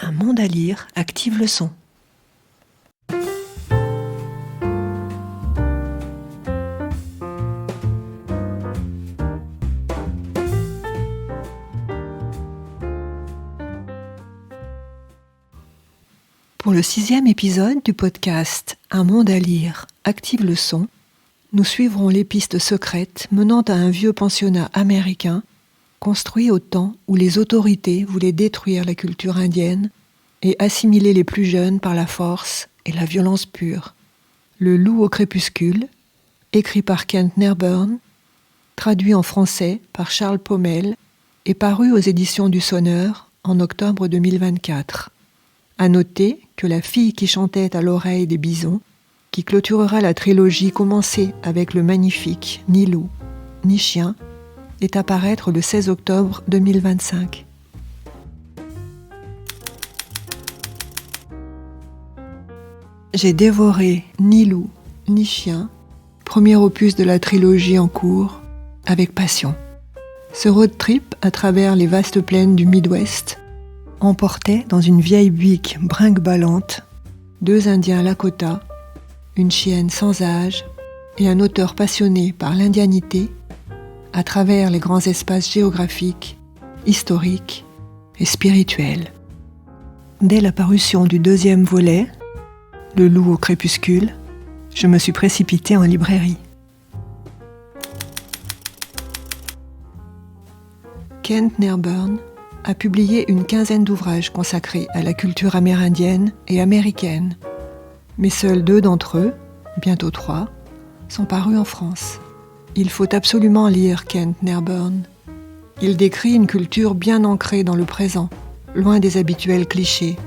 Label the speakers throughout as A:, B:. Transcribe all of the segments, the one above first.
A: Un monde à lire active le son. Pour le 6e épisode du podcast Un monde à lire active le son, nous suivrons les pistes secrètes menant à un vieux pensionnat américain construit au temps où les autorités voulaient détruire la culture indienne et assimiler les plus jeunes par la force et la violence pure. Le loup au crépuscule, écrit par Kent Nerburn, traduit en français par Charles Pommel et paru aux éditions du Sonneur en octobre 2024. À noter que La fille qui chantait à l'oreille des bisons, qui clôturera la trilogie commencée avec le magnifique Ni loup, ni chien, est à paraître le 16 octobre 2025. J'ai dévoré Ni loup, ni chien, premier opus de la trilogie en cours, avec passion. Ce road trip à travers les vastes plaines du Midwest emportait dans une vieille Buick brinque-ballante 2 Indiens Lakota, une chienne sans âge et un auteur passionné par l'indianité à travers les grands espaces géographiques, historiques et spirituels. Dès la parution du 2e volet, Le loup au crépuscule, je me suis précipitée en librairie. Kent Nerburn a publié une 15aine d'ouvrages consacrés à la culture amérindienne et américaine, mais seuls 2 d'entre eux, bientôt 3, sont parus en France. Il faut absolument lire Kent Nerburn. Il décrit une culture bien ancrée dans le présent, loin des habituels clichés.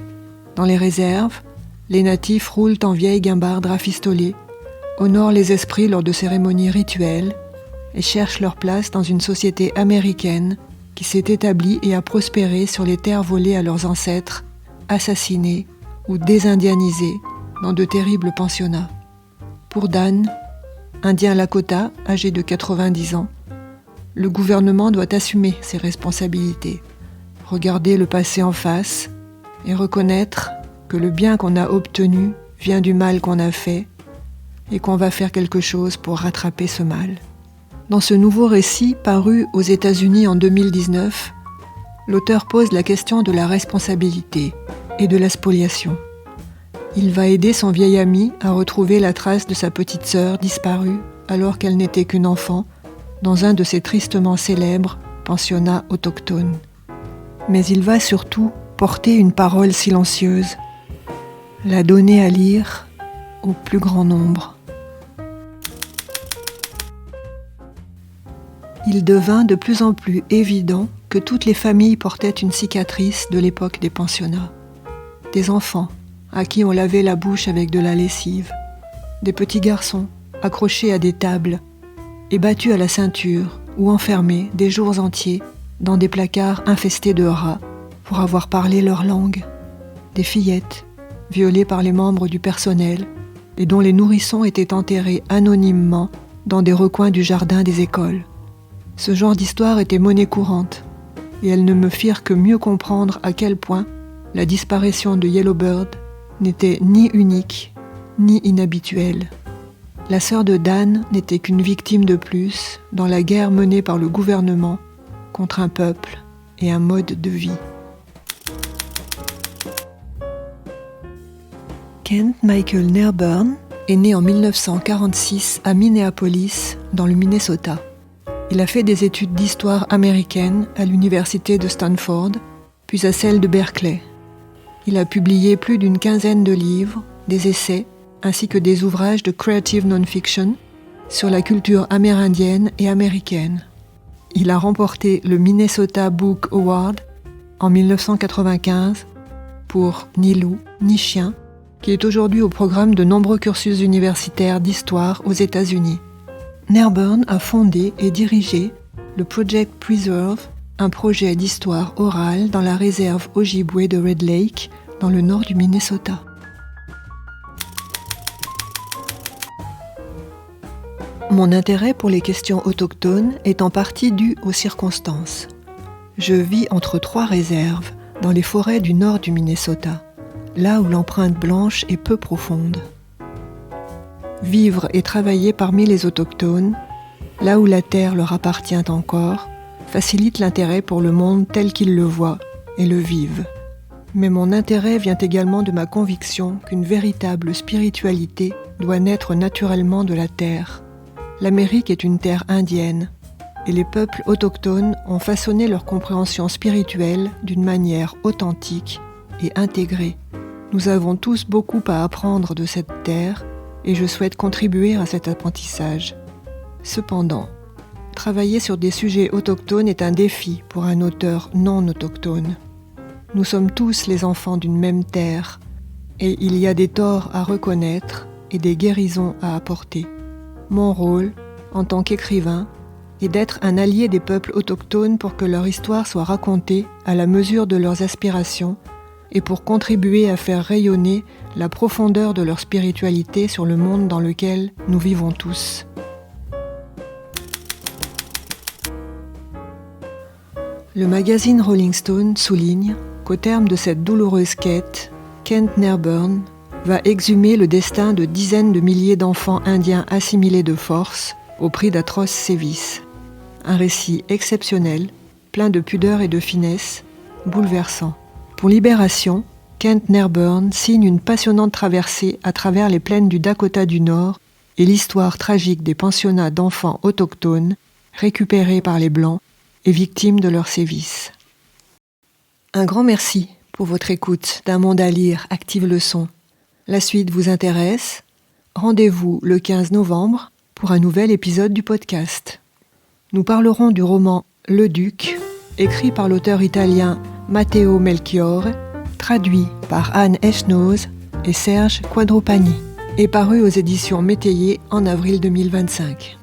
A: Dans les réserves, les natifs roulent en vieilles guimbardes rafistolées, honorent les esprits lors de cérémonies rituelles et cherchent leur place dans une société américaine qui s'est établie et a prospéré sur les terres volées à leurs ancêtres, assassinés ou désindianisés dans de terribles pensionnats. Pour Dan, indien Lakota, âgé de 90 ans, le gouvernement doit assumer ses responsabilités, regarder le passé en face et reconnaître que le bien qu'on a obtenu vient du mal qu'on a fait et qu'on va faire quelque chose pour rattraper ce mal. Dans ce nouveau récit paru aux États-Unis en 2019, l'auteur pose la question de la responsabilité et de la spoliation. Il va aider son vieil ami à retrouver la trace de sa petite sœur disparue alors qu'elle n'était qu'une enfant dans un de ces tristement célèbres pensionnats autochtones. Mais il va surtout porter une parole silencieuse, la donner à lire au plus grand nombre. Il devint de plus en plus évident que toutes les familles portaient une cicatrice de l'époque des pensionnats. Des enfants à qui on lavait la bouche avec de la lessive, des petits garçons accrochés à des tables et battus à la ceinture ou enfermés des jours entiers dans des placards infestés de rats pour avoir parlé leur langue, des fillettes violées par les membres du personnel et dont les nourrissons étaient enterrés anonymement dans des recoins du jardin des écoles. Ce genre d'histoire était monnaie courante, et elles ne me firent que mieux comprendre à quel point la disparition de Yellowbird n'était ni unique, ni inhabituelle. La sœur de Dan n'était qu'une victime de plus dans la guerre menée par le gouvernement contre un peuple et un mode de vie. Kent Michael Nerburn est né en 1946 à Minneapolis, dans le Minnesota. Il a fait des études d'histoire américaine à l'université de Stanford, puis à celle de Berkeley. Il a publié plus d'une 15aine de livres, des essais, ainsi que des ouvrages de creative non-fiction sur la culture amérindienne et américaine. Il a remporté le Minnesota Book Award en 1995 pour Ni loup, ni chien, qui est aujourd'hui au programme de nombreux cursus universitaires d'histoire aux États-Unis. Nerburn a fondé et dirigé le Project Preserve, un projet d'histoire orale dans la réserve Ojibwe de Red Lake, dans le nord du Minnesota. Mon intérêt pour les questions autochtones est en partie dû aux circonstances. Je vis entre 3 réserves, dans les forêts du nord du Minnesota, là où l'empreinte blanche est peu profonde. Vivre et travailler parmi les autochtones, là où la terre leur appartient encore, facilite l'intérêt pour le monde tel qu'ils le voient et le vivent. Mais mon intérêt vient également de ma conviction qu'une véritable spiritualité doit naître naturellement de la terre. L'Amérique est une terre indienne, et les peuples autochtones ont façonné leur compréhension spirituelle d'une manière authentique et intégrée. Nous avons tous beaucoup à apprendre de cette terre, et je souhaite contribuer à cet apprentissage. Cependant, travailler sur des sujets autochtones est un défi pour un auteur non autochtone. Nous sommes tous les enfants d'une même terre, et il y a des torts à reconnaître et des guérisons à apporter. Mon rôle, en tant qu'écrivain, est d'être un allié des peuples autochtones pour que leur histoire soit racontée à la mesure de leurs aspirations et pour contribuer à faire rayonner la profondeur de leur spiritualité sur le monde dans lequel nous vivons tous. Le magazine Rolling Stone souligne qu'au terme de cette douloureuse quête, Kent Nerburn va exhumer le destin de dizaines de milliers d'enfants indiens assimilés de force au prix d'atroces sévices. Un récit exceptionnel, plein de pudeur et de finesse, bouleversant. Pour Libération, Kent Nerburn signe une passionnante traversée à travers les plaines du Dakota du Nord et l'histoire tragique des pensionnats d'enfants autochtones récupérés par les Blancs et victimes de leurs sévices. Un grand merci pour votre écoute d'Un monde à lire, Active le son. La suite vous intéresse ? Rendez-vous le 15 novembre pour un nouvel épisode du podcast. Nous parlerons du roman Le Duc, écrit par l'auteur italien Matteo Melchiorre, traduit par Anne Echnoz et Serge Quadropani, et paru aux éditions Métayer en avril 2025.